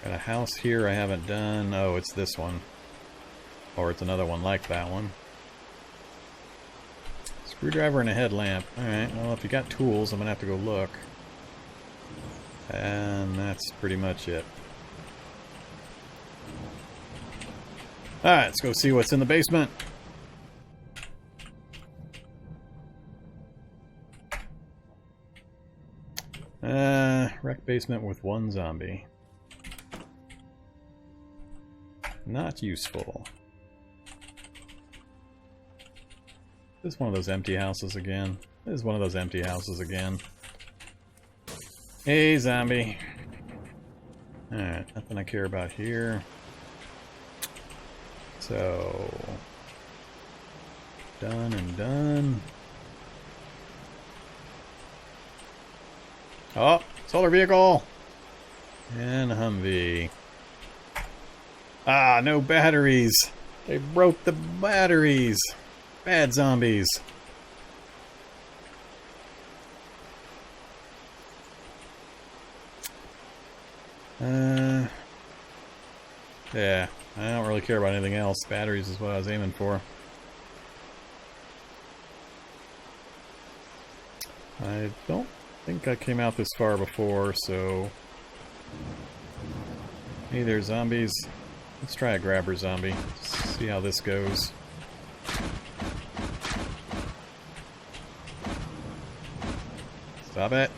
Got a house here I haven't done. Oh, it's this one. Or it's another one like that one. Screwdriver and a headlamp. Alright, well if you got tools, I'm gonna have to go look. And that's pretty much it. Alright, let's go see what's in the basement. Wreck basement with one zombie. Not useful. This is one of those empty houses again. This is one of those empty houses again. Hey, zombie. Alright, nothing I care about here. So... done and done. Oh! Solar vehicle! And a Humvee. Ah, no batteries! They broke the batteries! Bad zombies! Yeah, I don't really care about anything else. Batteries is what I was aiming for. I don't think I came out this far before, so... Hey there, zombies. Let's try a grabber zombie. See how this goes. Stop it.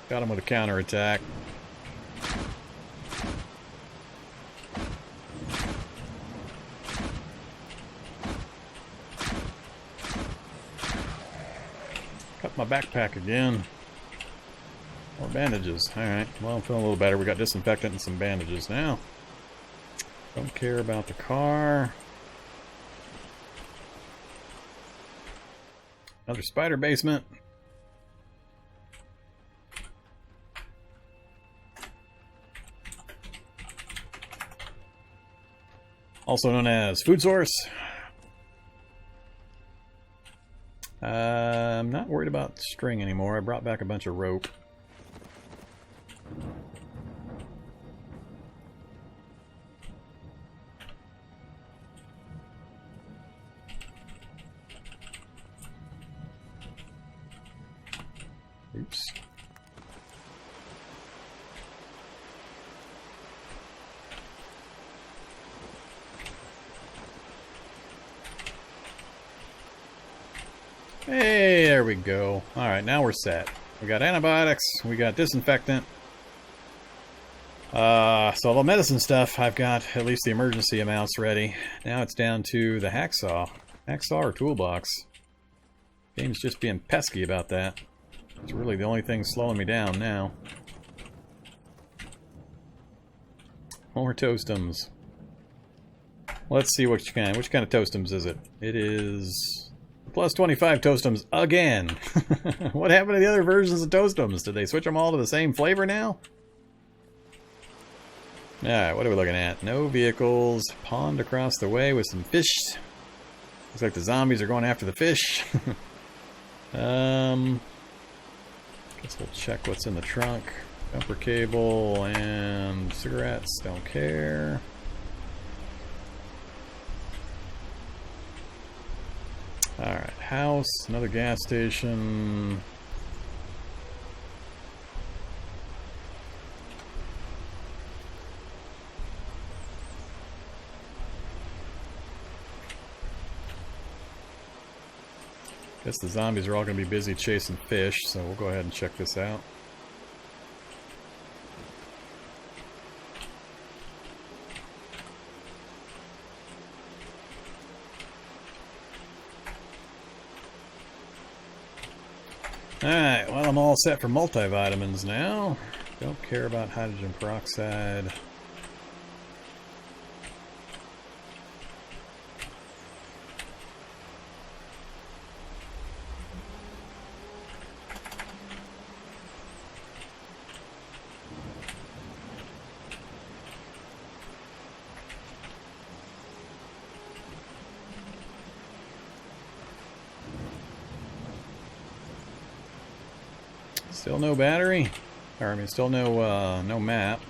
Got him with a counterattack. Cut my backpack again. More bandages. Alright, well I'm feeling a little better. We got disinfectant and some bandages now. Don't care about the car. Another spider basement. Also known as food source. I'm not worried about string anymore. I brought back a bunch of rope. Oops. Hey, there we go. Alright, now we're set. We got antibiotics, we got disinfectant. So all the medicine stuff, I've got at least the emergency amounts ready. Now it's down to the hacksaw. Hacksaw or toolbox. Game's just being pesky about that. It's really the only thing slowing me down now. More toastums. Let's see which kind of toastums is it. It is plus 25 toastums again. What happened to the other versions of toastums? Did they switch them all to the same flavor now? Alright, what are we looking at? No vehicles. Pond across the way with some fish. Looks like the zombies are going after the fish. Guess we'll check what's in the trunk. Jumper cable and cigarettes. Don't care. Alright, house, another gas station. Guess the zombies are all going to be busy chasing fish, so we'll go ahead and check this out. Alright, well I'm all set for multivitamins now. Don't care about hydrogen peroxide. Still no battery. Or, I mean, still no, no map.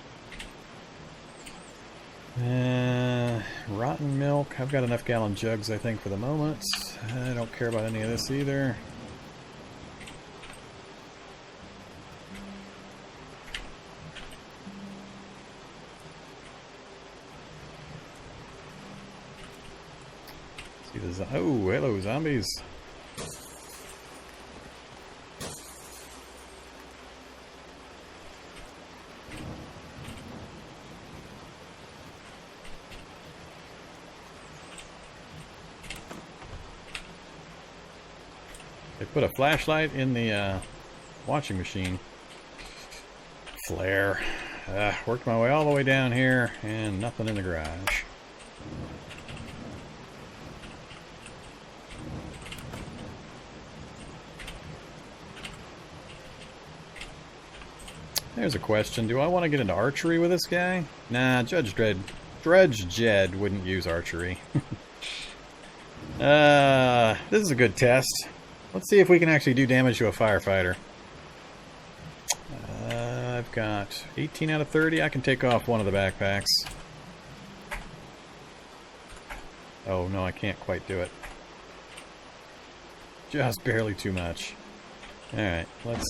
Rotten milk. I've got enough gallon jugs, I think, for the moment. I don't care about any of this either. See the oh, hello, zombies. They put a flashlight in the washing machine. Flare. Worked my way all the way down here and nothing in the garage. There's a question. Do I want to get into archery with this guy? Nah, Drudge Jedd wouldn't use archery. This is a good test. Let's see if we can actually do damage to a firefighter. I've got 18 out of 30. I can take off one of the backpacks. Oh, no, I can't quite do it. Just barely too much. Alright, let's...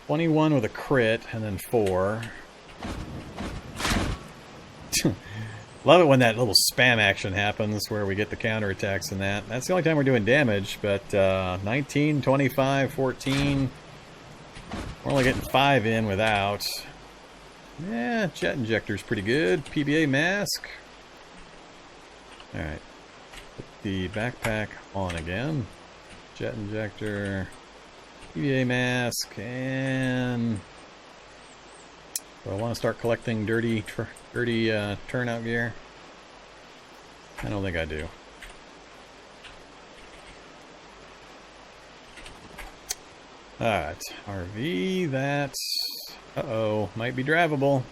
21 with a crit, and then 4. Love it when that little spam action happens where we get the counterattacks and that. That's the only time we're doing damage, but 19, 25, 14. We're only getting 5 in without. Yeah, jet injector's pretty good. PBA mask. Alright. Put the backpack on again. Jet injector. PBA mask, and do I want to start collecting dirty turnout gear? I don't think I do. Alright, RV, that's... uh-oh, might be drivable.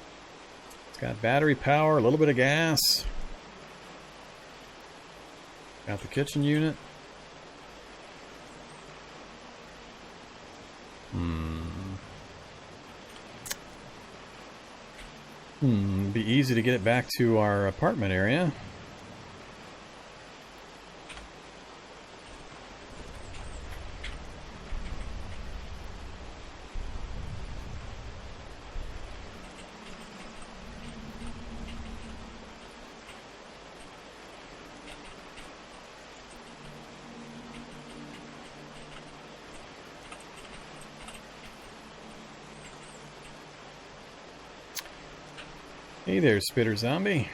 It's got battery power, a little bit of gas. Got the kitchen unit. Be easy to get it back to our apartment area. Hey there, Spitter Zombie.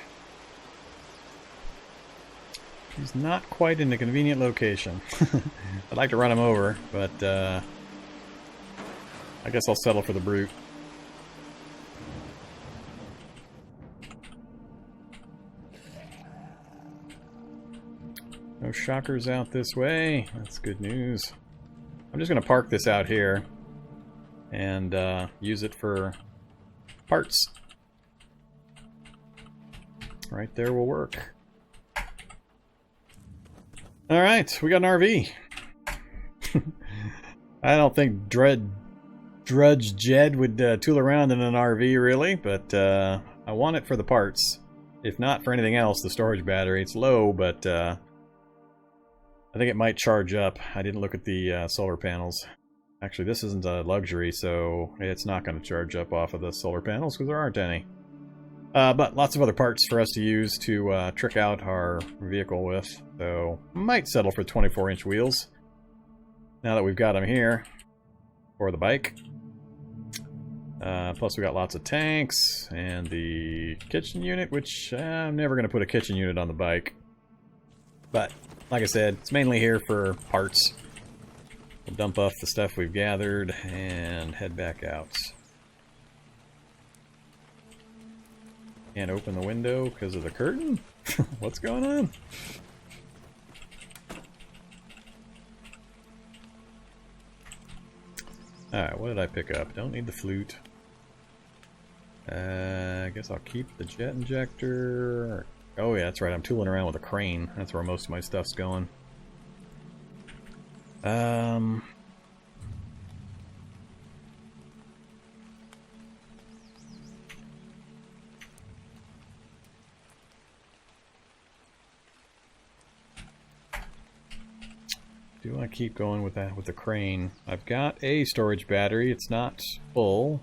He's not quite in a convenient location. I'd like to run him over, but I guess I'll settle for the brute. No shockers out this way. That's good news. I'm just going to park this out here and use it for parts. Right there will work. Alright, we got an RV. I don't think Drudge Jedd would tool around in an RV, really, but I want it for the parts. If not for anything else, the storage battery. It's low, but I think it might charge up. I didn't look at the solar panels. Actually, this isn't a luxury, so it's not going to charge up off of the solar panels because there aren't any. But lots of other parts for us to use to trick out our vehicle with. So, might settle for 24-inch wheels. Now that we've got them here. For the bike. Plus we got lots of tanks. And the kitchen unit, which I'm never going to put a kitchen unit on the bike. But, like I said, it's mainly here for parts. We'll dump off the stuff we've gathered and head back out. Can't open the window because of the curtain? What's going on? Alright, what did I pick up? Don't need the flute. I guess I'll keep the jet injector. Oh yeah, that's right, I'm tooling around with a crane. That's where most of my stuff's going. do I keep going with that with the crane? I've got a storage battery. It's not full.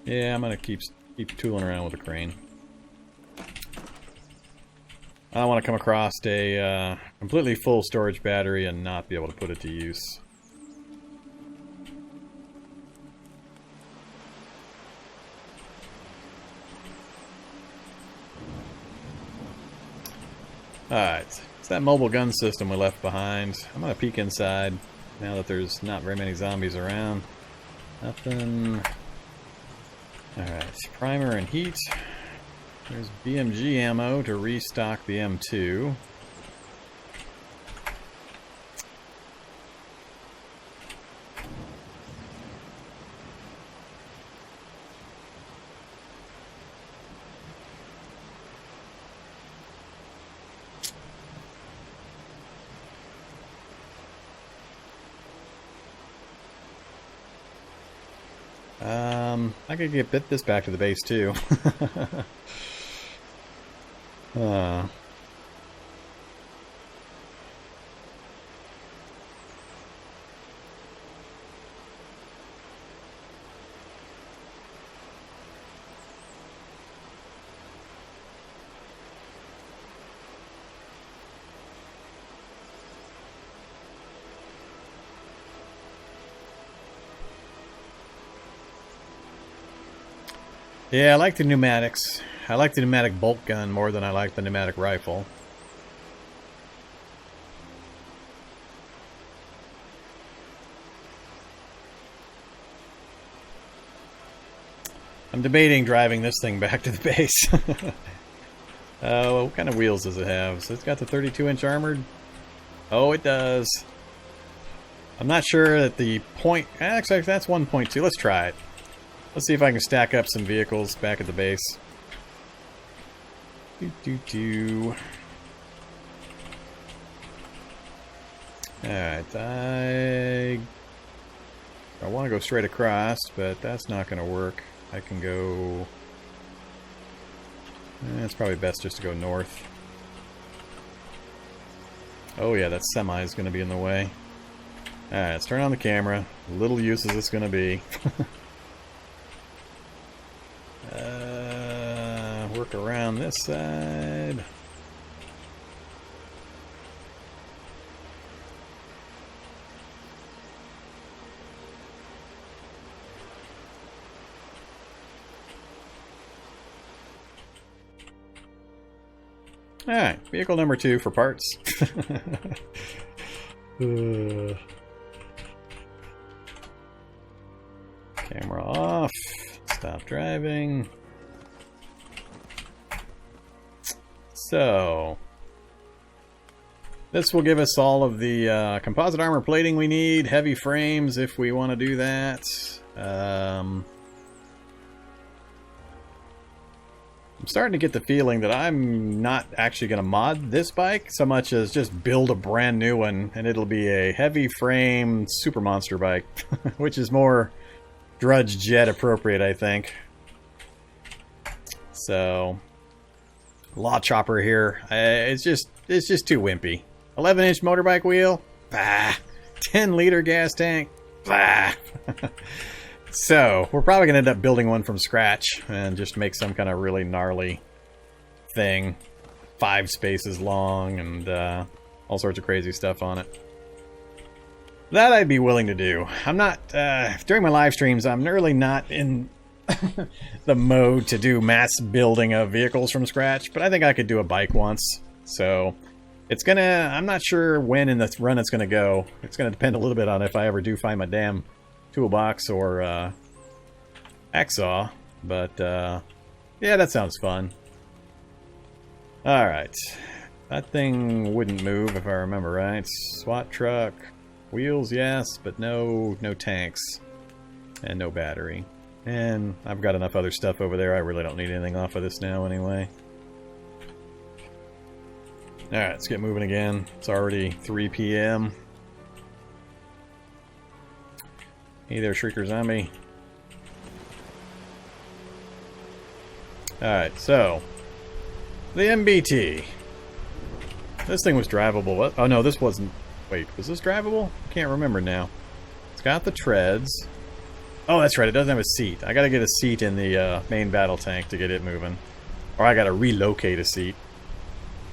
Yeah, I'm gonna keep tooling around with the crane. I don't want to come across a completely full storage battery and not be able to put it to use. Alright, it's that mobile gun system we left behind. I'm gonna peek inside now that there's not very many zombies around. Nothing. Alright, primer and heat. There's BMG ammo to restock the M2. I could get this back to the base too. Yeah, I like the pneumatics. I like the pneumatic bolt gun more than I like the pneumatic rifle. I'm debating driving this thing back to the base. What kind of wheels does it have? So it's got the 32-inch armored? Oh, it does. I'm not sure that the point... Actually, that's 1.2. Let's try it. Let's see if I can stack up some vehicles back at the base. Alright, I want to go straight across, but that's not going to work. I can go... it's probably best just to go north. Oh yeah, that semi is going to be in the way. Alright, let's turn on the camera. Little use is this going to be. Work around this side. Alright, vehicle number 2 for parts. Camera off. Stop driving. So, this will give us all of the composite armor plating we need, heavy frames if we want to do that. I'm starting to get the feeling that I'm not actually going to mod this bike so much as just build a brand new one, and it'll be a heavy frame super monster bike, which is more Drudge Jedd appropriate, I think. So... Law chopper here. It's just too wimpy. 11-inch motorbike wheel. Bah. 10-liter gas tank. Bah. So we're probably gonna end up building one from scratch and just make some kind of really gnarly thing, 5 spaces long and all sorts of crazy stuff on it. That I'd be willing to do. I'm not during my live streams. I'm really not in the mode to do mass building of vehicles from scratch, but I think I could do a bike once. So it's gonna, I'm not sure when in the run it's gonna go. It's gonna depend a little bit on if I ever do find my damn toolbox or hacksaw, but yeah, that sounds fun. Alright, that thing wouldn't move if I remember right. SWAT truck, wheels yes, but no tanks and no battery. And I've got enough other stuff over there. I really don't need anything off of this now anyway. Alright, let's get moving again. It's already 3 p.m. Hey there, Shrieker Zombie. Alright, so the MBT. This thing was drivable. What? Oh no, this wasn't. Wait, was this drivable? Can't remember now. It's got the treads. Oh, that's right. It doesn't have a seat. I gotta get a seat in the main battle tank to get it moving. Or I gotta relocate a seat.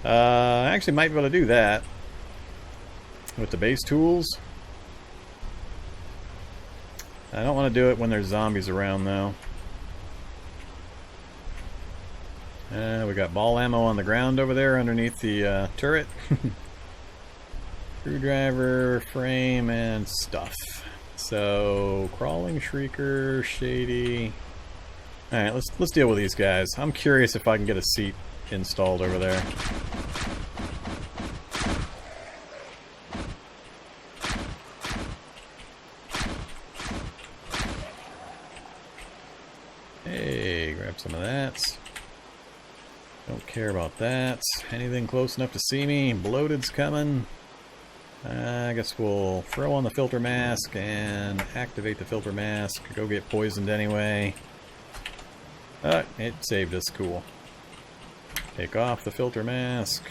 I actually might be able to do that. With the base tools. I don't want to do it when there's zombies around, though. We got ball ammo on the ground over there underneath the turret. Screwdriver, frame, and stuff. So, crawling shrieker, shady. Alright, let's deal with these guys. I'm curious if I can get a seat installed over there. Hey, grab some of that. Don't care about that. Anything close enough to see me? Bloated's coming. I guess we'll throw on the filter mask and activate the filter mask. Go get poisoned anyway. It saved us. Cool. Take off the filter mask.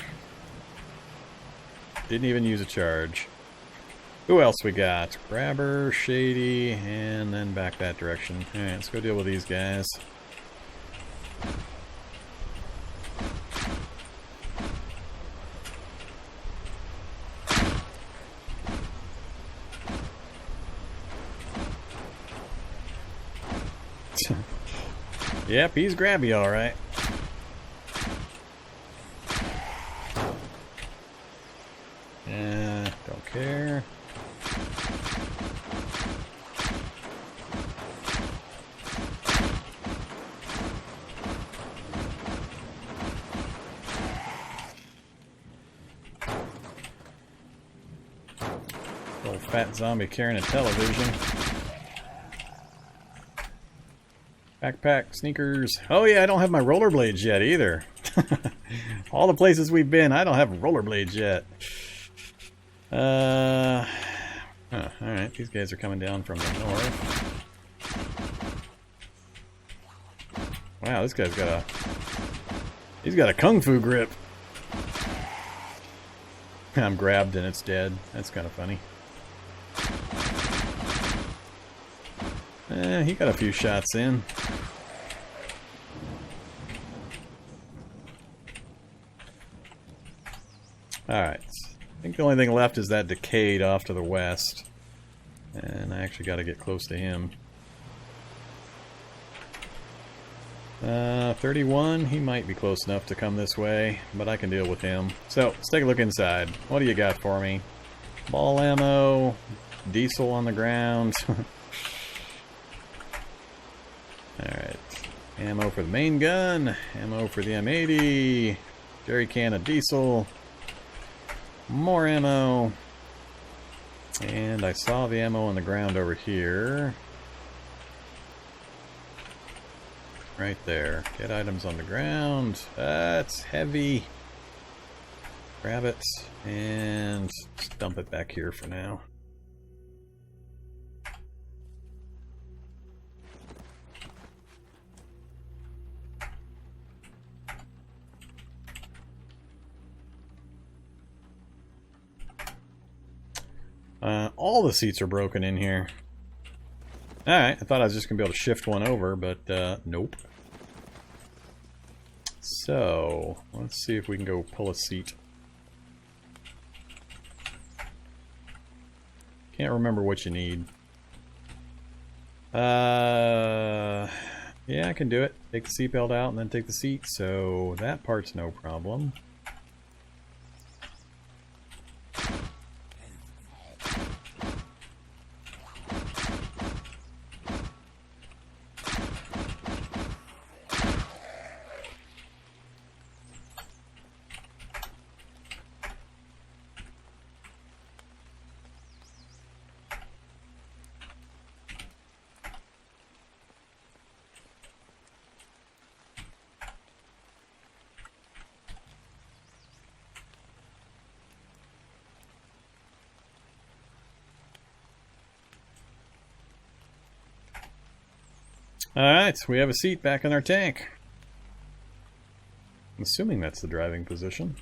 Didn't even use a charge. Who else we got? Grabber, Shady, and then back that direction. Alright, let's go deal with these guys. Yep, he's grabby alright. Don't care. Old fat zombie carrying a television. Backpack, sneakers. Oh yeah, I don't have my rollerblades yet either. All the places we've been, I don't have rollerblades yet. Alright, these guys are coming down from the north. Wow, this guy's got a... He's got a kung fu grip. I'm grabbed and it's dead. That's kind of funny. He got a few shots in. Alright. I think the only thing left is that Decayed off to the west. And I actually got to get close to him. 31, he might be close enough to come this way, but I can deal with him. So, let's take a look inside. What do you got for me? Ball ammo, diesel on the ground. Alright. Ammo for the main gun, ammo for the M80, jerry can of diesel, more ammo, and I saw the ammo on the ground over here. Right there. Get items on the ground. That's heavy. Grab it and just dump it back here for now. All the seats are broken in here. Alright, I thought I was just going to be able to shift one over, but nope. So, let's see if we can go pull a seat. Can't remember what you need. Yeah, I can do it. Take the seatbelt out and then take the seat, so that part's no problem. Alright, we have a seat back in our tank. I'm assuming that's the driving position.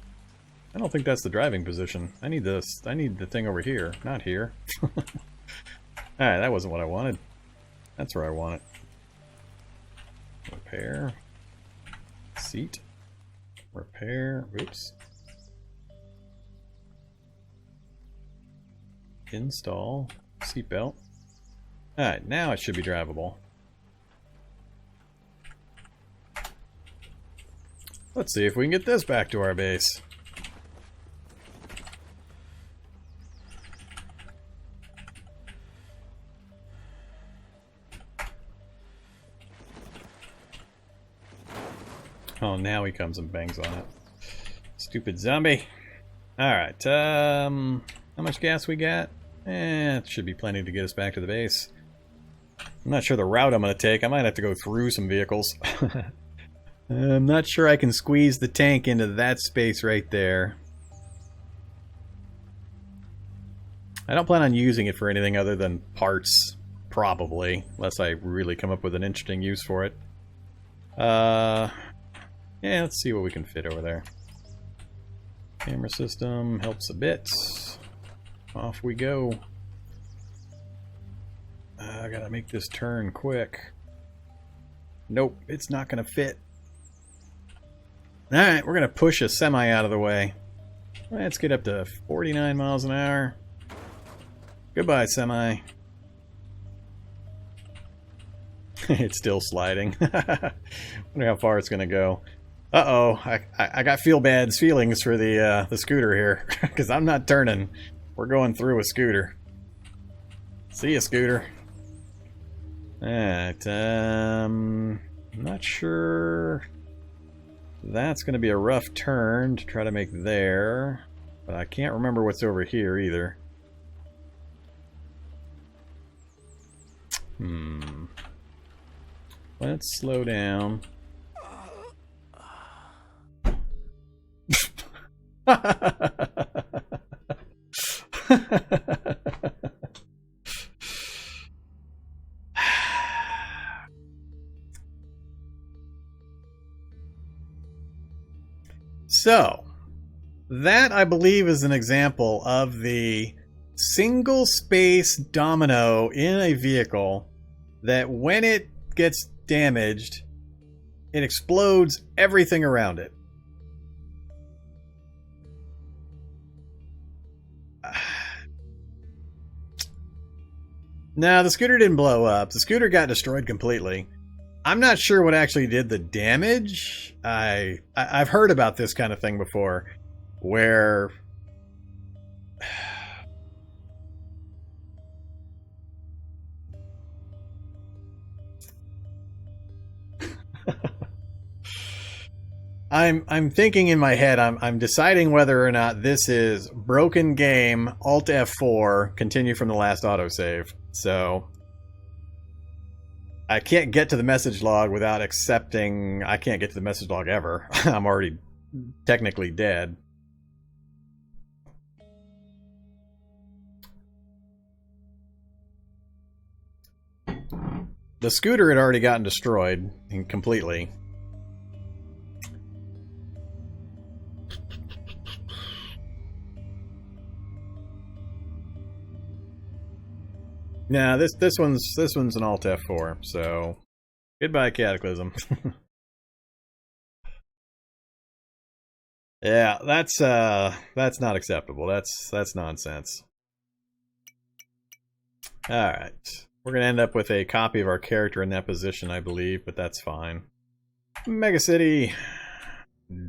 I don't think that's the driving position. I need this. I need the thing over here, not here. Alright, that wasn't what I wanted. That's where I want it. Repair. Seat. Repair. Oops. Install. Seatbelt. Alright, now it should be drivable. Let's see if we can get this back to our base. Oh, now he comes and bangs on it. Stupid zombie. Alright, how much gas we got? It should be plenty to get us back to the base. I'm not sure the route I'm going to take. I might have to go through some vehicles. I'm not sure I can squeeze the tank into that space right there. I don't plan on using it for anything other than parts, probably. Unless I really come up with an interesting use for it. Yeah, let's see what we can fit over there. Camera system helps a bit. Off we go. I gotta make this turn quick. Nope, it's not gonna fit. Alright, we're gonna push a semi out of the way. Let's get up to 49 miles an hour. Goodbye, semi. It's still sliding. Wonder how far it's gonna go. Uh-oh, I got bad feelings for the scooter here, because I'm not turning. We're going through a scooter. See ya, scooter. Alright, I'm not sure. That's going to be a rough turn to try to make there, but I can't remember what's over here either. Let's slow down. So, that I believe is an example of the single space domino in a vehicle that when it gets damaged, it explodes everything around it. Now, the scooter didn't blow up. The scooter got destroyed completely. I'm not sure what actually did the damage. I've heard about this kind of thing before, where I'm thinking in my head, I'm deciding whether or not this is broken game, Alt F4, continue from the last autosave. So I can't get to the message log without accepting. I can't get to the message log ever. I'm already technically dead. The scooter had already gotten destroyed completely. Nah, this one's an Alt F4, so goodbye, Cataclysm. Yeah, that's not acceptable. That's nonsense. All right, we're gonna end up with a copy of our character in that position, I believe, but that's fine. Mega City,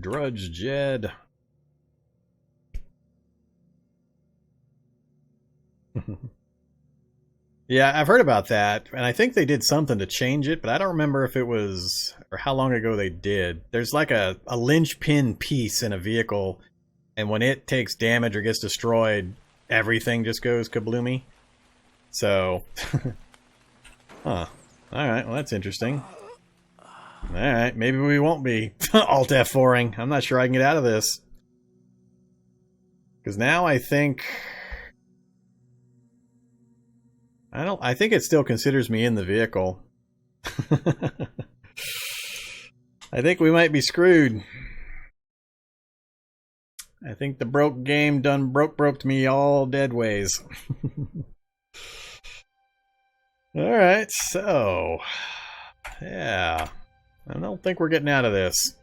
Drudge Jedd. Yeah, I've heard about that, and I think they did something to change it, but I don't remember if it was, or how long ago they did. There's like a linchpin piece in a vehicle, and when it takes damage or gets destroyed, everything just goes kabloomy. So, huh. Alright, well that's interesting. Alright, maybe we won't be Alt F4ing. I'm not sure I can get out of this. Because now I think it still considers me in the vehicle. I think we might be screwed. I think the broke game done broke me all dead ways. Alright, so... yeah. I don't think we're getting out of this.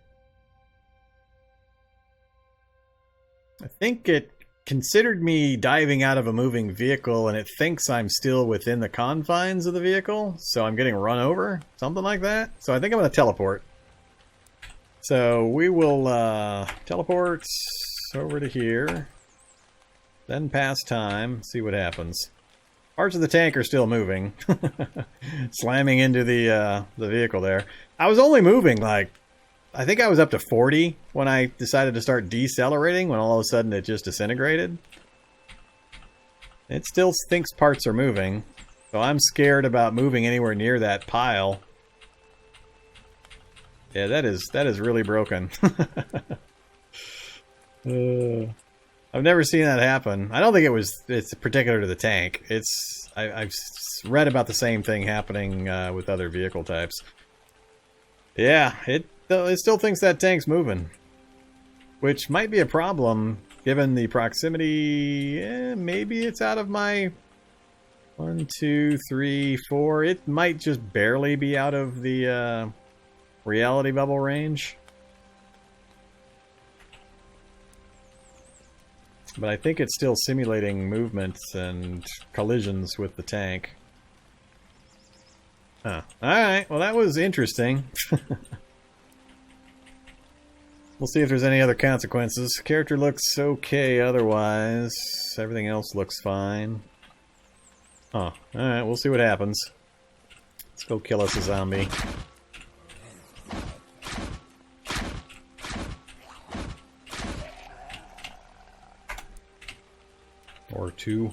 I think it considered me diving out of a moving vehicle and it thinks I'm still within the confines of the vehicle, so I'm getting run over, something like that. So I think I'm going to teleport. So we will teleport over to here, then pass time, see what happens. Parts of the tank are still moving, slamming into the vehicle there. I was only moving like, I think I was up to 40 when I decided to start decelerating, when all of a sudden it just disintegrated. It still thinks parts are moving, so I'm scared about moving anywhere near that pile. Yeah, that is really broken. I've never seen that happen. I don't think it's particular to the tank. I've read about the same thing happening with other vehicle types. Yeah, it still thinks that tank's moving, which might be a problem given the proximity. Maybe it's out of my 1, 2, 3, 4. It might just barely be out of the reality bubble range. But I think it's still simulating movements and collisions with the tank. Huh. Alright, well that was interesting. We'll see if there's any other consequences. Character looks okay otherwise. Everything else looks fine. Huh. Alright, we'll see what happens. Let's go kill us a zombie. Or two.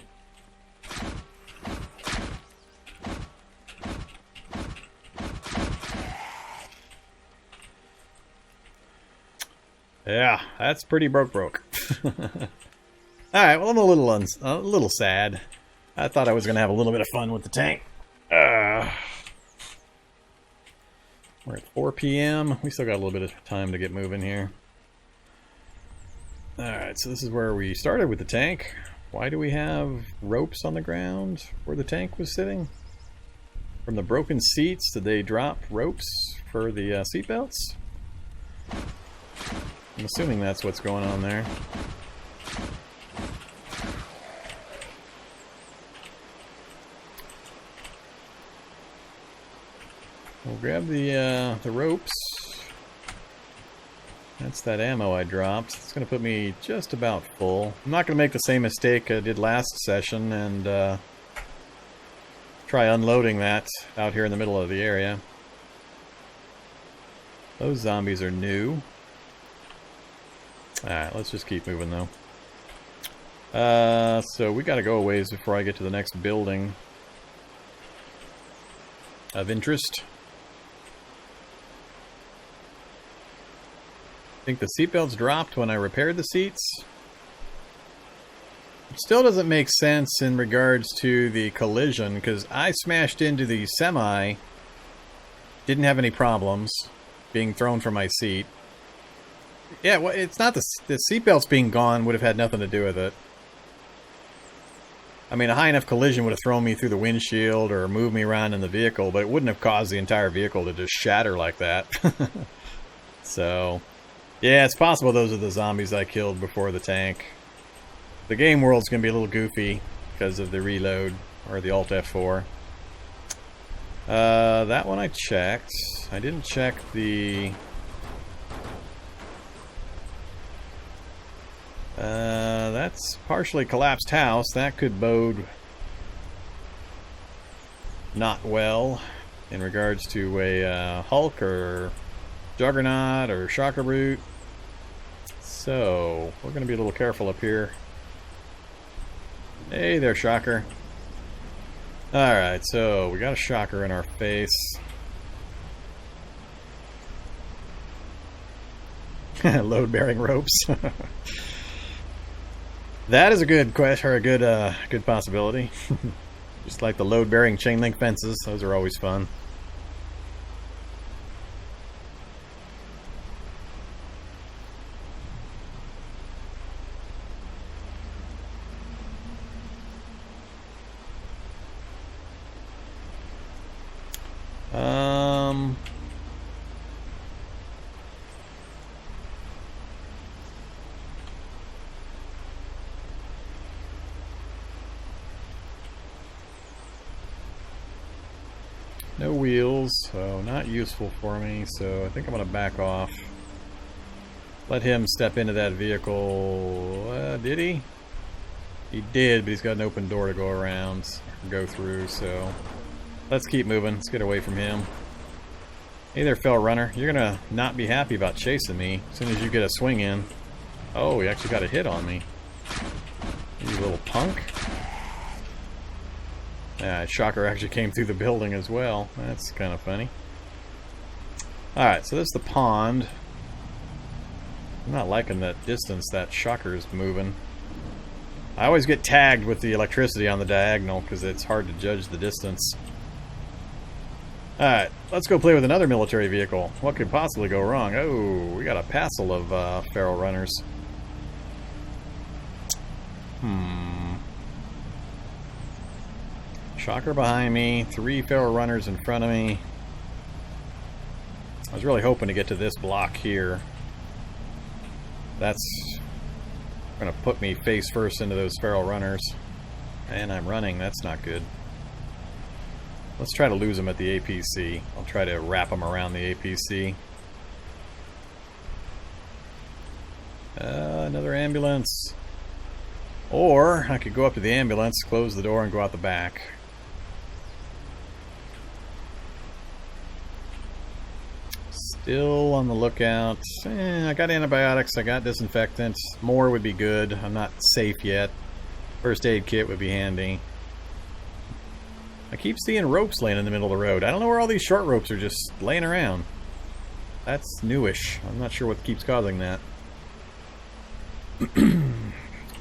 Yeah, that's pretty broke. Alright, well I'm a little sad. I thought I was gonna have a little bit of fun with the tank. We're at 4 p.m. We still got a little bit of time to get moving here. Alright, so this is where we started with the tank. Why do we have ropes on the ground where the tank was sitting? From the broken seats, did they drop ropes for the seatbelts? I'm assuming that's what's going on there. We'll grab the ropes. That's that ammo I dropped. It's going to put me just about full. I'm not going to make the same mistake I did last session and try unloading that out here in the middle of the area. Those zombies are new. Alright, let's just keep moving though. So we gotta go a ways before I get to the next building of interest. I think the seatbelts dropped when I repaired the seats. It still doesn't make sense in regards to the collision, because I smashed into the semi, didn't have any problems being thrown from my seat. Yeah, well, it's not the seatbelts being gone would have had nothing to do with it. I mean, a high enough collision would have thrown me through the windshield or moved me around in the vehicle, but it wouldn't have caused the entire vehicle to just shatter like that. So, yeah, it's possible those are the zombies I killed before the tank. The game world's going to be a little goofy because of the reload, or the Alt F4. That one I checked. I didn't check the... that's partially collapsed house. That could bode not well in regards to a Hulk or Juggernaut or Shocker Brute. So we're going to be a little careful up here. Hey there, Shocker. Alright, so we got a Shocker in our face. Load-bearing ropes. That is a good question, or a good possibility. Just like the load-bearing chain link fences, those are always fun. No wheels, so not useful for me, so I think I'm going to back off. Let him step into that vehicle. Did he? He did, but he's got an open door to go around, go through, so let's keep moving. Let's get away from him. Hey there, fell runner. You're going to not be happy about chasing me as soon as you get a swing in. Oh, he actually got a hit on me. You little punk. Shocker actually came through the building as well. That's kind of funny. Alright, so this is the pond. I'm not liking that distance that shocker is moving. I always get tagged with the electricity on the diagonal because it's hard to judge the distance. Alright, let's go play with another military vehicle. What could possibly go wrong? Oh, we got a passel of feral runners. Shocker behind me, 3 feral runners in front of me. I was really hoping to get to this block here. That's going to put me face first into those feral runners. And I'm running, that's not good. Let's try to lose them at the APC. I'll try to wrap them around the APC. Another ambulance. Or I could go up to the ambulance, close the door, and go out the back. Still on the lookout. I got antibiotics, I got disinfectants. More would be good. I'm not safe yet. First aid kit would be handy. I keep seeing ropes laying in the middle of the road. I don't know where all these short ropes are just laying around. That's newish. I'm not sure what keeps causing that.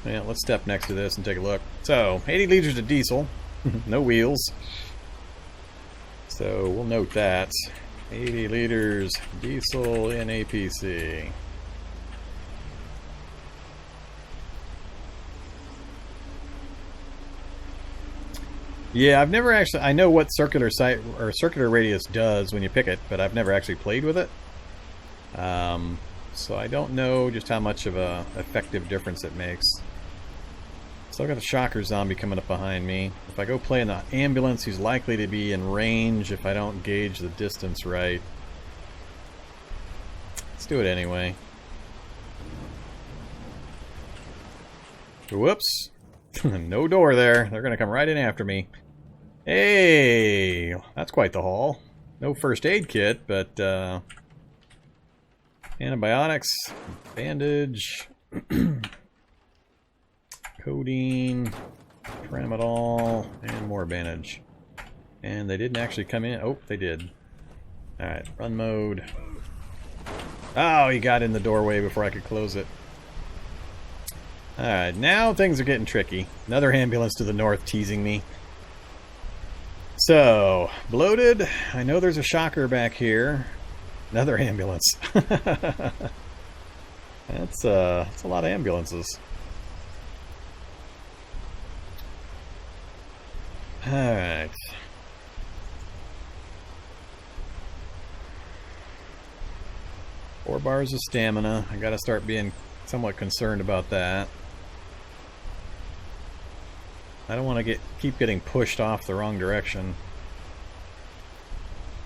Yeah, let's step next to this and take a look. So, 80 liters of diesel. No wheels. So, we'll note that. 80 liters diesel in APC. Yeah, I've never actually... I know what circular sight or circular radius does when you pick it, but I've never actually played with it. So I don't know just how much of a effective difference it makes. Still got the shocker zombie coming up behind me. If I go play in the ambulance, he's likely to be in range if I don't gauge the distance right. Let's do it anyway. Whoops. No door there. They're going to come right in after me. Hey! That's quite the haul. No first aid kit, but antibiotics, bandage, codeine, tramadol, and more bandage. And they didn't actually come in. Oh, they did. Alright, run mode. Oh, he got in the doorway before I could close it. Alright, now things are getting tricky. Another ambulance to the north teasing me. So, bloated. I know there's a shocker back here. Another ambulance. That's a lot of ambulances. Alright. Four bars of stamina. I gotta start being somewhat concerned about that. I don't want to keep getting pushed off the wrong direction.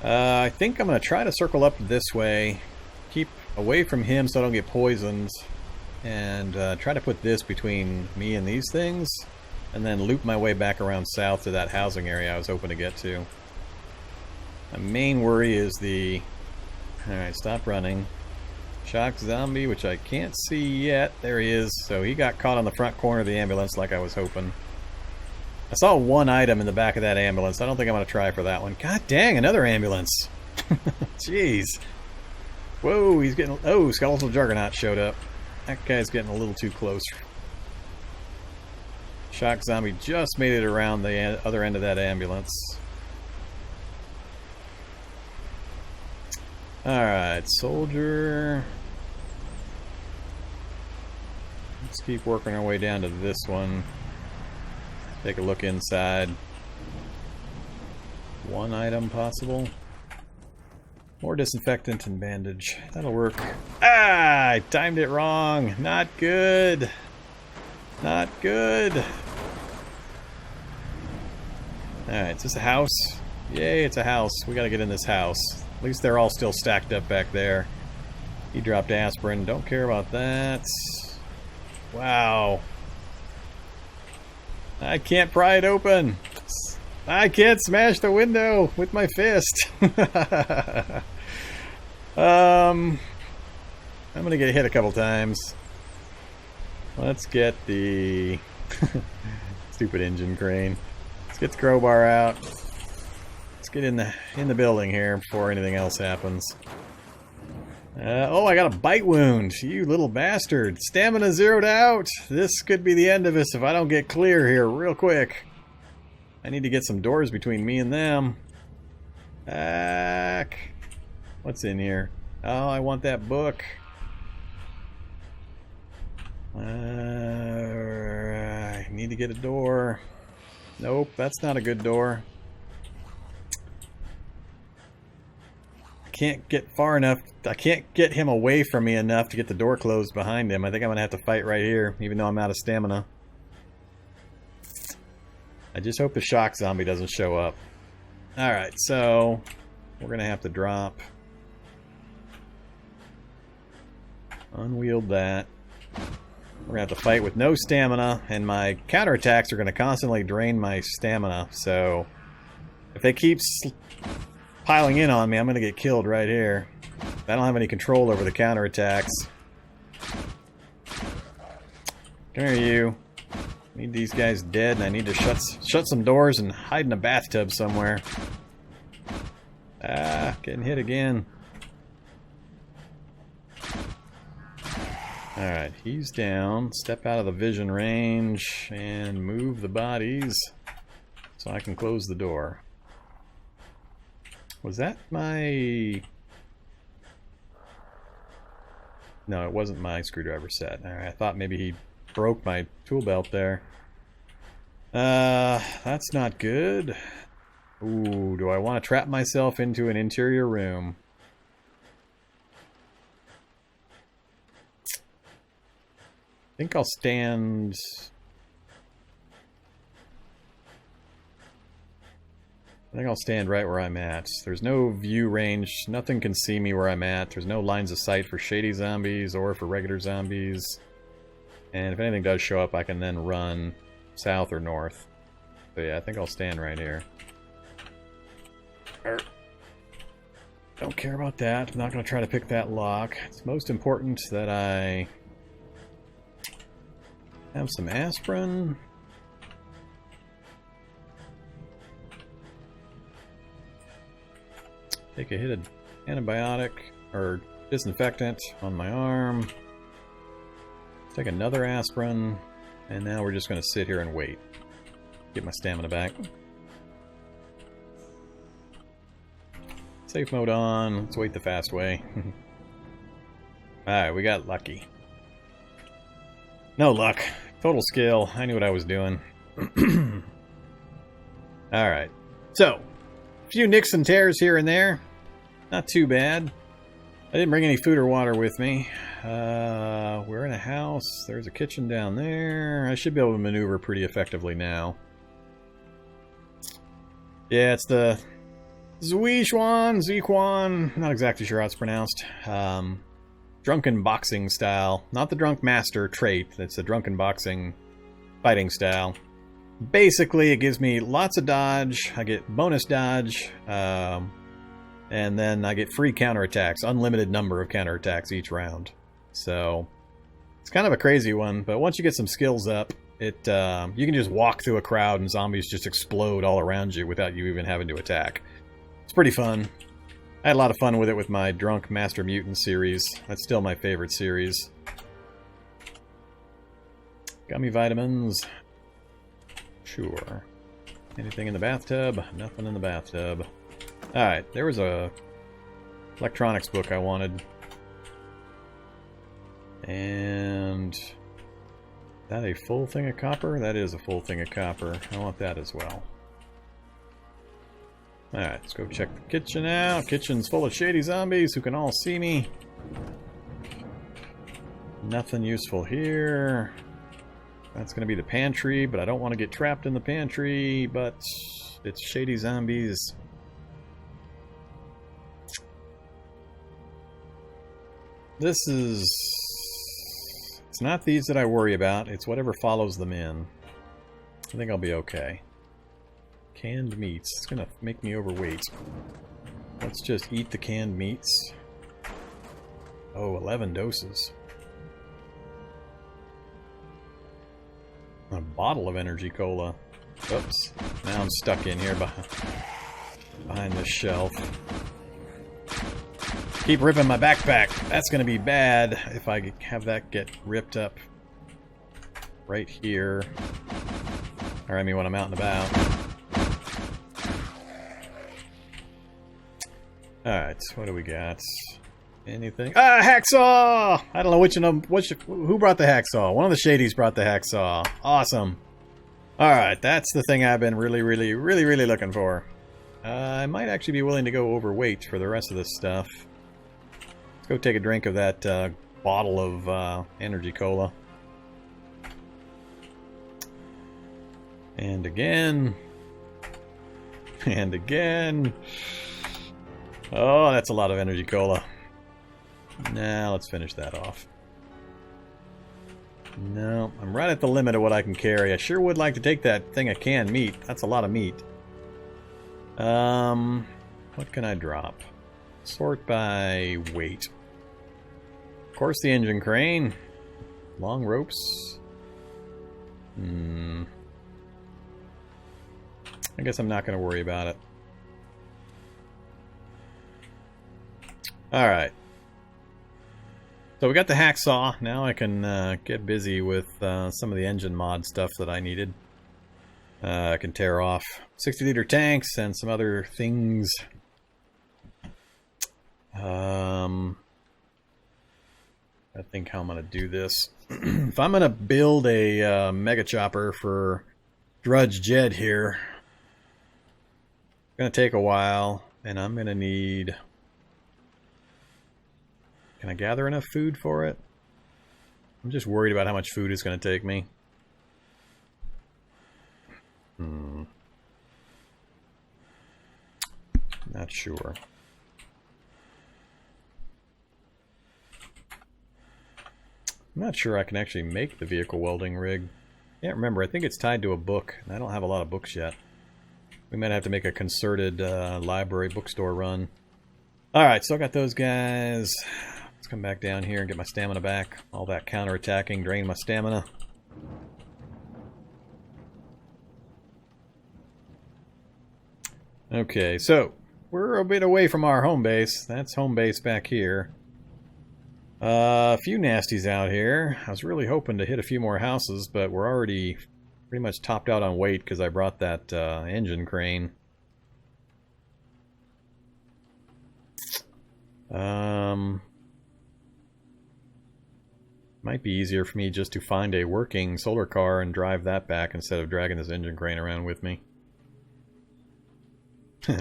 I think I'm going to try to circle up this way, keep away from him so I don't get poisoned, and try to put this between me and these things, and then loop my way back around south to that housing area I was hoping to get to. My main worry is the... Alright, stop running. Shock zombie, which I can't see yet. There he is. So he got caught on the front corner of the ambulance like I was hoping. I saw one item in the back of that ambulance. I don't think I'm going to try for that one. God dang, another ambulance. Jeez. Whoa, he's getting... Oh, Skeletal Juggernaut showed up. That guy's getting a little too close. Shock zombie just made it around the other end of that ambulance. Alright, soldier. Let's keep working our way down to this one. Take a look inside. One item possible. More disinfectant and bandage. That'll work. Ah! I timed it wrong. Not good. Not good. Alright, is this a house? Yay, it's a house. We gotta get in this house. At least they're all still stacked up back there. He dropped aspirin. Don't care about that. Wow. I can't pry it open. I can't smash the window with my fist. I'm gonna get hit a couple times. Let's get the stupid engine crane. Let's get the crowbar out. Let's get in the building here before anything else happens. Oh, I got a bite wound. You little bastard. Stamina zeroed out. This could be the end of us if I don't get clear here real quick. I need to get some doors between me and them. What's in here? Oh, I want that book. I need to get a door. Nope, that's not a good door. I can't get far enough. I can't get him away from me enough to get the door closed behind him. I think I'm going to have to fight right here, even though I'm out of stamina. I just hope the shock zombie doesn't show up. Alright, so we're going to have to drop. Unwield that. We're going to have to fight with no stamina, and my counterattacks are going to constantly drain my stamina, so if they keep piling in on me, I'm going to get killed right here. I don't have any control over the counterattacks. Come here, you. I need these guys dead, and I need to shut some doors and hide in a bathtub somewhere. Ah, getting hit again. Alright, he's down. Step out of the vision range and move the bodies so I can close the door. Was that my... No, it wasn't my screwdriver set. Alright, I thought maybe he broke my tool belt there. That's not good. Ooh, do I want to trap myself into an interior room? I think I'll stand... I think I'll stand right where I'm at. There's no view range. Nothing can see me where I'm at. There's no lines of sight for shady zombies or for regular zombies. And if anything does show up, I can then run south or north. So yeah, I think I'll stand right here. Don't care about that. I'm not going to try to pick that lock. It's most important that I have some aspirin. Take a hit of antibiotic or disinfectant on my arm. Take another aspirin, and now we're just going to sit here and wait. Get my stamina back. Safe mode on. Let's wait the fast way. Alright, we got lucky. No luck. Total skill. I knew what I was doing. Alright. So, a few nicks and tears here and there. Not too bad. I didn't bring any food or water with me. We're in a house. There's a kitchen down there. I should be able to maneuver pretty effectively now. Yeah, it's the Zequan. Not exactly sure how it's pronounced. Drunken boxing style. Not the drunk master trait. It's the drunken boxing fighting style. Basically, it gives me lots of dodge. I get bonus dodge. And then I get free counterattacks. Unlimited number of counterattacks each round. So, it's kind of a crazy one. But once you get some skills up, you can just walk through a crowd and zombies just explode all around you without you even having to attack. It's pretty fun. I had a lot of fun with it with my Drunk Master Mutant series. That's still my favorite series. Gummy vitamins. Sure. Anything in the bathtub? Nothing in the bathtub. Alright, there was a electronics book I wanted. And... is that a full thing of copper? That is a full thing of copper. I want that as well. Alright, let's go check the kitchen out. Kitchen's full of shady zombies who can all see me. Nothing useful here. That's going to be the pantry, but I don't want to get trapped in the pantry, but it's shady zombies. This is... It's not these that I worry about, it's whatever follows them in. I think I'll be okay. Canned meats. It's going to make me overweight. Let's just eat the canned meats. Oh, 11 doses. A bottle of energy cola. Oops. Now I'm stuck in here behind this shelf. Keep ripping my backpack. That's going to be bad if I have that get ripped up right here. Or I mean when I'm out and about. Alright, what do we got? Anything? Ah, hacksaw! I don't know which of them. Who brought the hacksaw? One of the shadies brought the hacksaw. Awesome. Alright, that's the thing I've been really looking for. I might actually be willing to go overweight for the rest of this stuff. Let's go take a drink of that bottle of energy cola. And again. And again. Oh, that's a lot of energy cola. Now let's finish that off. No, I'm right at the limit of what I can carry. I sure would like to take that thing of canned meat. That's a lot of meat. What can I drop? Sort by weight. Of course, the engine crane. Long ropes. I guess I'm not going to worry about it. Alright. So we got the hacksaw. Now I can get busy with some of the engine mod stuff that I needed. I can tear off 60-liter tanks and some other things. I think how I'm going to do this. If I'm going to build a mega chopper for Drudge Jedd here, it's going to take a while, and I'm going to need... Can I gather enough food for it? I'm just worried about how much food it's going to take me. Not sure. I'm not sure I can actually make the vehicle welding rig. Can't remember. I think it's tied to a book, and I don't have a lot of books yet. We might have to make a concerted library bookstore run. Alright, so I got those guys. Let's come back down here and get my stamina back. All that counterattacking drained my stamina. Okay, so we're a bit away from our home base. That's home base back here. A few nasties out here. I was really hoping to hit a few more houses, but we're already pretty much topped out on weight because I brought that engine crane. Might be easier for me just to find a working solar car and drive that back instead of dragging this engine crane around with me.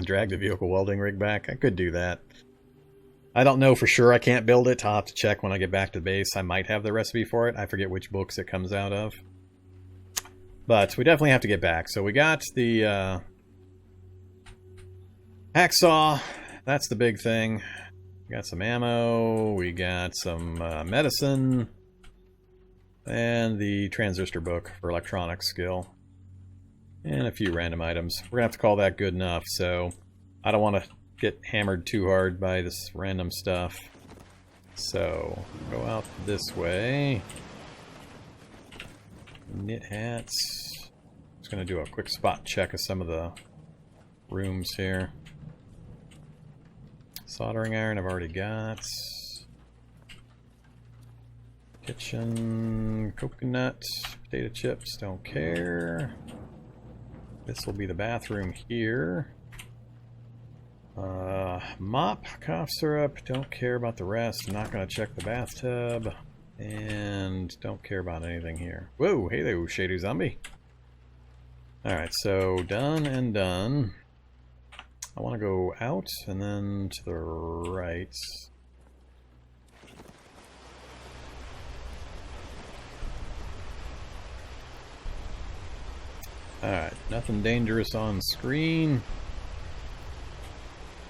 Drag the vehicle welding rig back. I could do that. I don't know for sure. I can't build it. I'll have to check when I get back to the base. I might have the recipe for it. I forget which books it comes out of. But we definitely have to get back. So we got the hacksaw. That's the big thing. We got some ammo. We got some medicine. And the transistor book for electronics skill. And a few random items. We're going to have to call that good enough. So I don't want to get hammered too hard by this random stuff. So go out this way. Knit hats. Just going to do a quick spot check of some of the rooms here. Soldering iron I've already got. Kitchen, coconut, potato chips, don't care. This will be the bathroom here. Mop, cough syrup, don't care about the rest. I'm not going to check the bathtub. And don't care about anything here. Whoa, hey there, shady zombie. Alright, so done and done. I want to go out and then to the right. Alright, nothing dangerous on screen.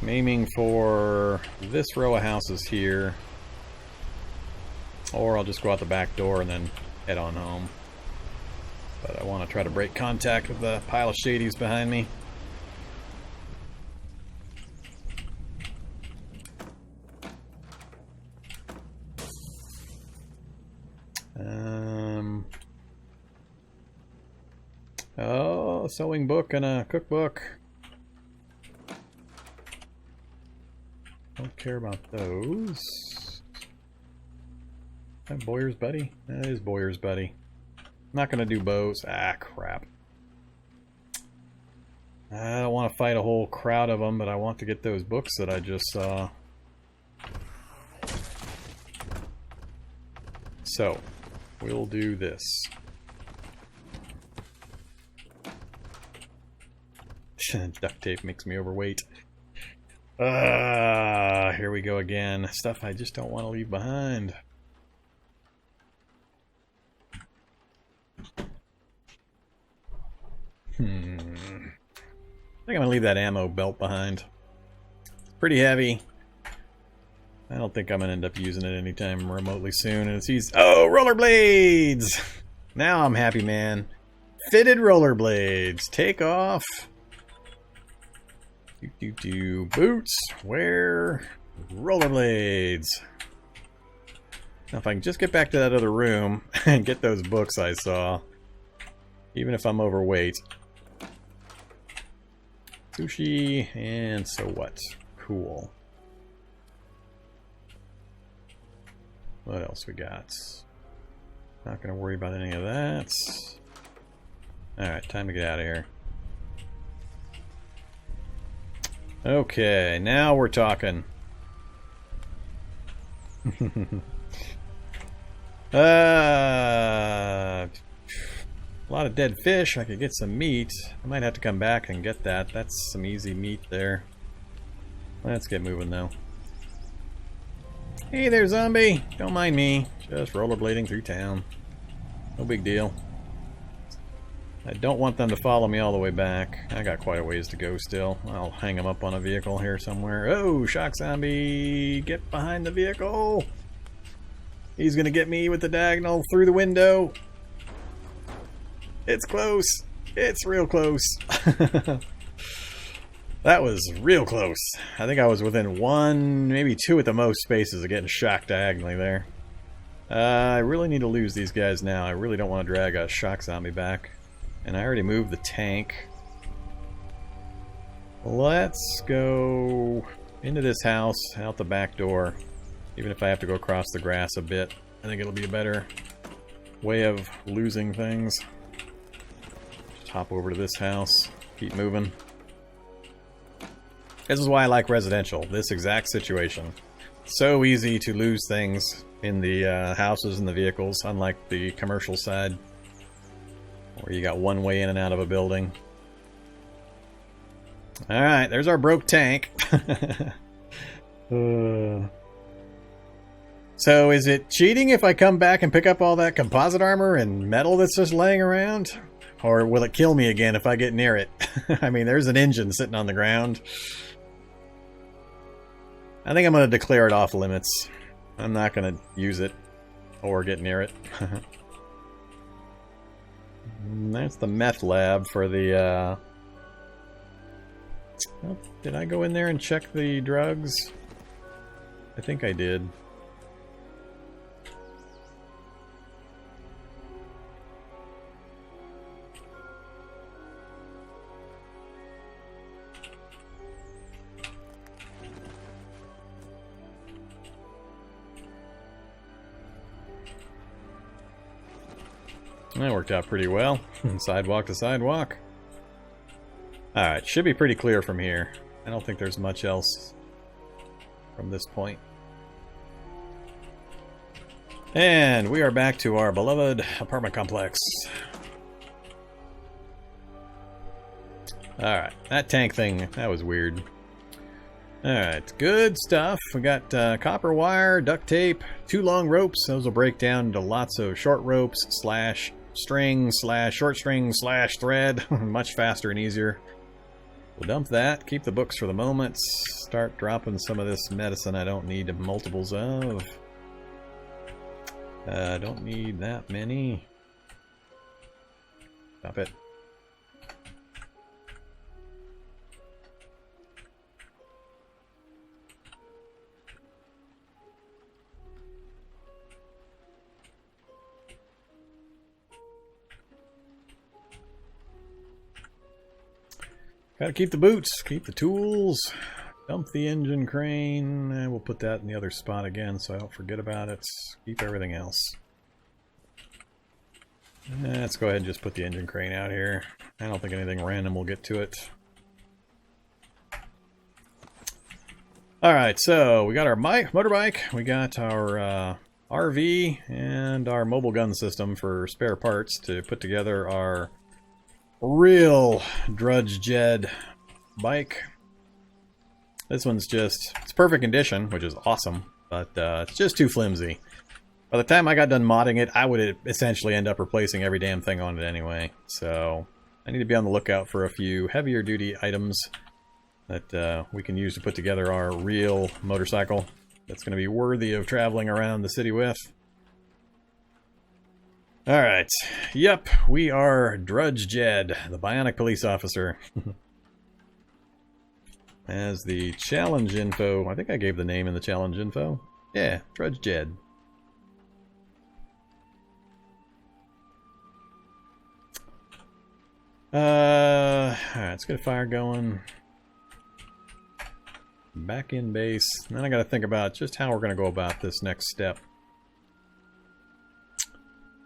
I'm aiming for this row of houses here. Or I'll just go out the back door and then head on home. But I want to try to break contact with the pile of shadies behind me. Oh, a sewing book and a cookbook. Don't care about those. Is that Boyer's Buddy? That is Boyer's Buddy. I'm not gonna do bows. Ah, crap. I don't want to fight a whole crowd of them, but I want to get those books that I just saw. So, we'll do this. Duct tape makes me overweight. Here we go again. Stuff I just don't want to leave behind. I think I'm gonna leave that ammo belt behind. It's pretty heavy. I don't think I'm gonna end up using it anytime remotely soon. And it's easy. Oh, rollerblades! Now I'm happy, man. Fitted rollerblades. Take off. Boots. Wear rollerblades. Now if I can just get back to that other room and get those books I saw, even if I'm overweight. Sushi, and so what? Cool. What else we got? Not gonna worry about any of that. Alright, time to get out of here. Okay, now we're talking. A lot of dead fish. I could get some meat. I might have to come back and get that. That's some easy meat there. Let's get moving though. Hey there, zombie. Don't mind me. Just rollerblading through town. No big deal. I don't want them to follow me all the way back. I got quite a ways to go still. I'll hang them up on a vehicle here somewhere. Oh, shock zombie! Get behind the vehicle! He's gonna get me with the diagonal through the window. It's close. It's real close. That was real close. I think I was within one, maybe two at the most spaces of getting shocked diagonally there. I really need to lose these guys now. I really don't want to drag a shock zombie back. And I already moved the tank. Let's go into this house, out the back door. Even if I have to go across the grass a bit, I think it'll be a better way of losing things. Just hop over to this house, keep moving. This is why I like residential, this exact situation. So easy to lose things in the houses and the vehicles, unlike the commercial side, where you got one way in and out of a building. Alright, there's our broke tank. So is it cheating if I come back and pick up all that composite armor and metal that's just laying around? Or will it kill me again if I get near it? I mean, there's an engine sitting on the ground. I think I'm going to declare it off limits. I'm not going to use it or get near it. That's the meth lab for the, oh, did I go in there and check the drugs? I think I did. That worked out pretty well. Sidewalk to sidewalk. Alright, should be pretty clear from here. I don't think there's much else from this point. And we are back to our beloved apartment complex. Alright, that tank thing, that was weird. Alright, good stuff. We got copper wire, duct tape, 2 long ropes. Those will break down into lots of short ropes slash string slash short string slash thread. Much faster and easier. We'll dump that, keep the books for the moment, start dropping some of this medicine I don't need multiples of. Don't need that many. Stop it. Gotta keep the boots, keep the tools, dump the engine crane, and we'll put that in the other spot again so I don't forget about it. Keep everything else. Let's go ahead and just put the engine crane out here. I don't think anything random will get to it. Alright, so we got our motorbike, we got our RV, and our mobile gun system for spare parts to put together our real Drudge Jedd bike. This one's just, it's perfect condition, which is awesome, but it's just too flimsy. By the time I got done modding it, I would essentially end up replacing every damn thing on it anyway. So I need to be on the lookout for a few heavier duty items that we can use to put together our real motorcycle that's going to be worthy of traveling around the city with. Alright, yep, we are Drudge Jedd, the Bionic police officer. As the challenge info, I think I gave the name in the challenge info. Yeah, Drudge Jedd. Alright, let's get a fire going. Back in base. And then I gotta think about just how we're gonna go about this next step.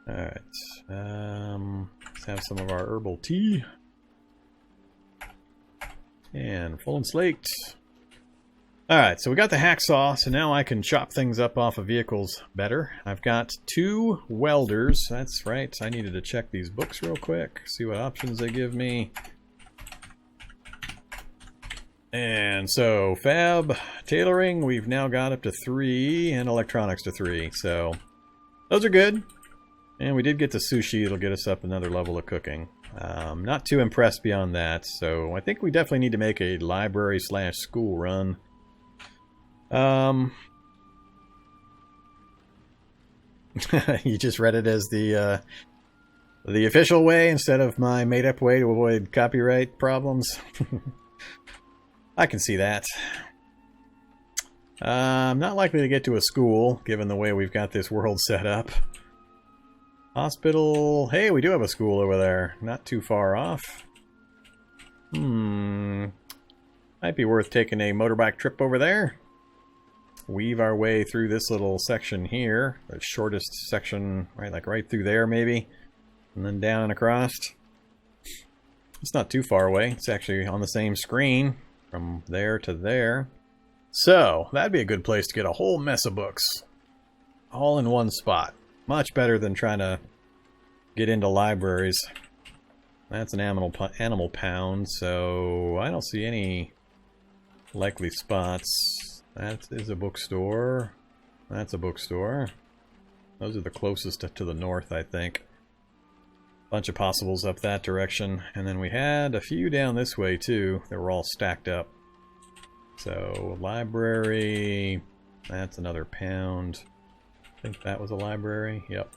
Alright, let's have some of our herbal tea. And full and slaked. Alright, so we got the hacksaw, so now I can chop things up off of vehicles better. I've got 2 welders, that's right. I needed to check these books real quick, see what options they give me. And so, fab, tailoring, we've now got up to 3, and electronics to 3, so those are good. And we did get the sushi, it'll get us up another level of cooking. Not too impressed beyond that, so I think we definitely need to make a library slash school run. You just read it as the official way instead of my made-up way to avoid copyright problems. I can see that. I'm not likely to get to a school, given the way we've got this world set up. Hospital... Hey, we do have a school over there. Not too far off. Might be worth taking a motorbike trip over there. Weave our way through this little section here. The shortest section, right, like right through there maybe. And then down and across. It's not too far away. It's actually on the same screen. From there to there. So, that'd be a good place to get a whole mess of books. All in one spot. Much better than trying to get into libraries. That's an animal pound, so I don't see any likely spots. That is a bookstore. That's a bookstore. Those are the closest to the north, I think. Bunch of possibles up that direction. And then we had a few down this way, too. They were all stacked up. So, library. That's another pound. I think that was a library. Yep.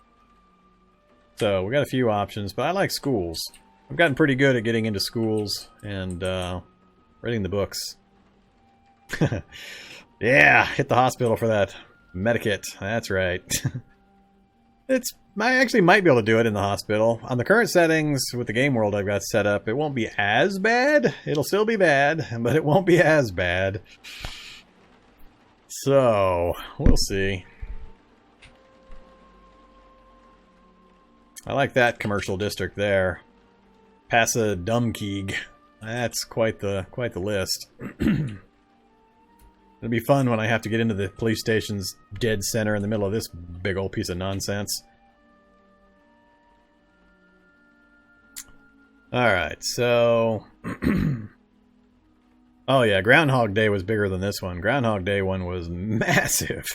So, we got a few options, but I like schools. I've gotten pretty good at getting into schools and reading the books. Yeah, hit the hospital for that medikit. That's right. I actually might be able to do it in the hospital. On the current settings with the game world I've got set up, it won't be as bad. It'll still be bad, but it won't be as bad. So, we'll see. I like that commercial district there. Pasadumkeag. That's quite the list. It'll be fun when I have to get into the police station's dead center in the middle of this big old piece of nonsense. Alright, so... Oh yeah, Groundhog Day was bigger than this one. Groundhog Day one was massive.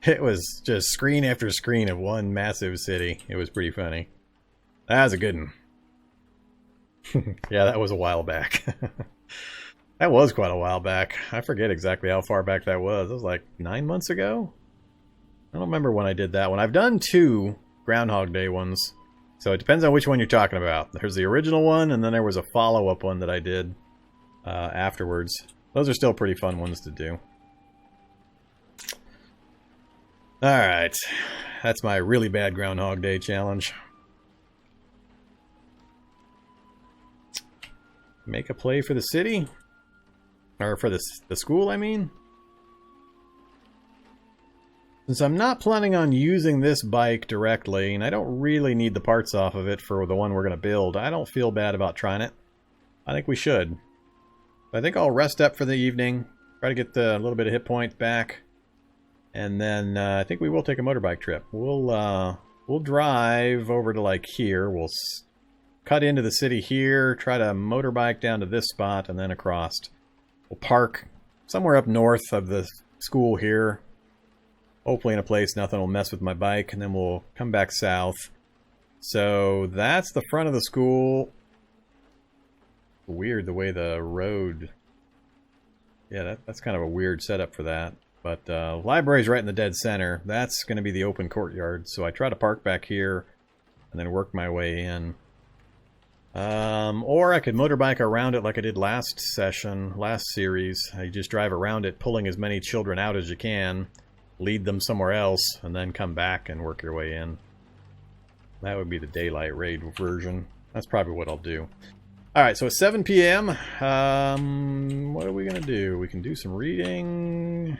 It was just screen after screen of one massive city. It was pretty funny. That was a good one. Yeah, that was a while back. That was quite a while back. I forget exactly how far back that was. It was like 9 months ago? I don't remember when I did that one. I've done 2 Groundhog Day ones. So it depends on which one you're talking about. There's the original one, and then there was a follow-up one that I did afterwards. Those are still pretty fun ones to do. Alright. That's my really bad Groundhog Day challenge. Make a play for the city? Or for the school, I mean? Since I'm not planning on using this bike directly, and I don't really need the parts off of it for the one we're going to build, I don't feel bad about trying it. I think we should. I think I'll rest up for the evening, try to get a little bit of hit points back, and then I think we will take a motorbike trip. We'll drive over to like here. We'll cut into the city here, try to motorbike down to this spot, and then across. We'll park somewhere up north of the school here. Hopefully in a place nothing will mess with my bike, and then we'll come back south. So that's the front of the school. Weird the way the road... Yeah, that's kind of a weird setup for that. But library's right in the dead center. That's going to be the open courtyard. So I try to park back here and then work my way in. Or I could motorbike around it like I did last series. You just drive around it, pulling as many children out as you can, lead them somewhere else, and then come back and work your way in. That would be the daylight raid version. That's probably what I'll do. Alright, so it's 7 p.m. What are we going to do? We can do some reading.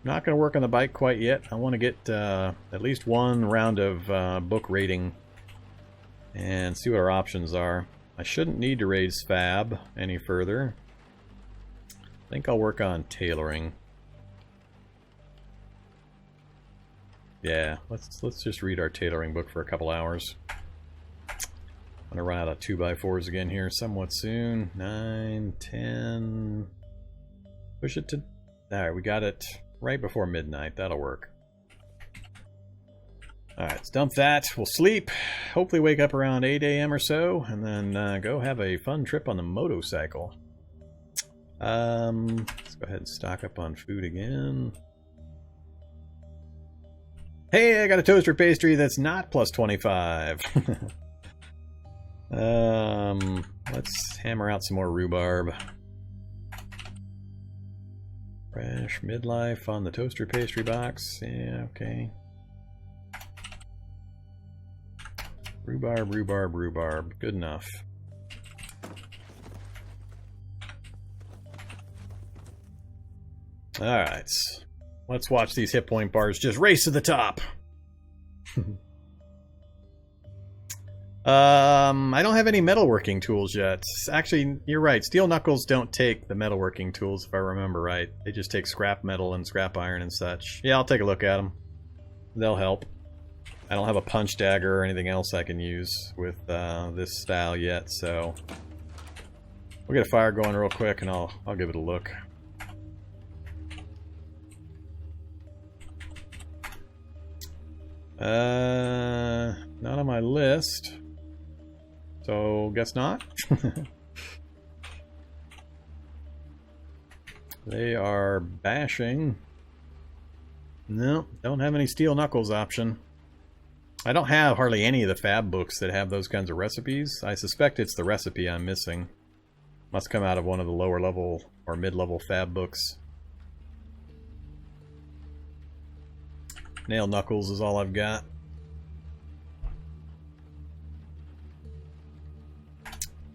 Not going to work on the bike quite yet. I want to get at least one round of book rating and see what our options are. I shouldn't need to raise Fab any further. I think I'll work on tailoring. Yeah, let's just read our tailoring book for a couple hours. I'm gonna run out of 2x4s again here somewhat soon. 9, 10. Push it to... Alright, we got it right before midnight. That'll work. Alright, let's dump that. We'll sleep. Hopefully wake up around 8 a.m. or so. And then go have a fun trip on the motorcycle. Let's go ahead and stock up on food again. Hey, I got a toaster pastry that's not plus 25. Let's hammer out some more rhubarb. Fresh midlife on the toaster pastry box. Yeah, okay. Rhubarb, rhubarb, rhubarb. Good enough. Alright. Let's watch these hit point bars just race to the top. I don't have any metalworking tools yet. Actually, you're right. Steel knuckles don't take the metalworking tools, if I remember right. They just take scrap metal and scrap iron and such. Yeah, I'll take a look at them. They'll help. I don't have a punch dagger or anything else I can use with this style yet, so we'll get a fire going real quick and I'll give it a look. Not on my list. So, guess not. They are bashing. No, don't have any steel knuckles option. I don't have hardly any of the fab books that have those kinds of recipes. I suspect it's the recipe I'm missing. Must come out of one of the lower level or mid-level fab books. Nail knuckles is all I've got.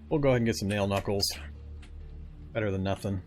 We'll go ahead and get some nail knuckles. Better than nothing.